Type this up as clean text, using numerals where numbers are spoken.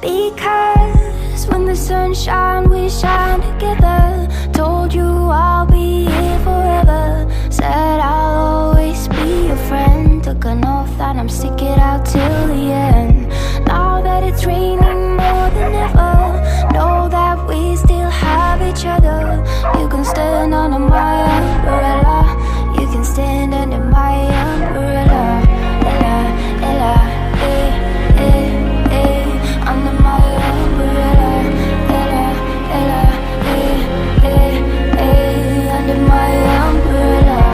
Because when the sun shines, we shine together. Told you I'll be here forever. Said I'll always be your friend. Took an oath that I'm stick it out till the end. Now that it's raining more than ever, know that we still have each other. You can stand under my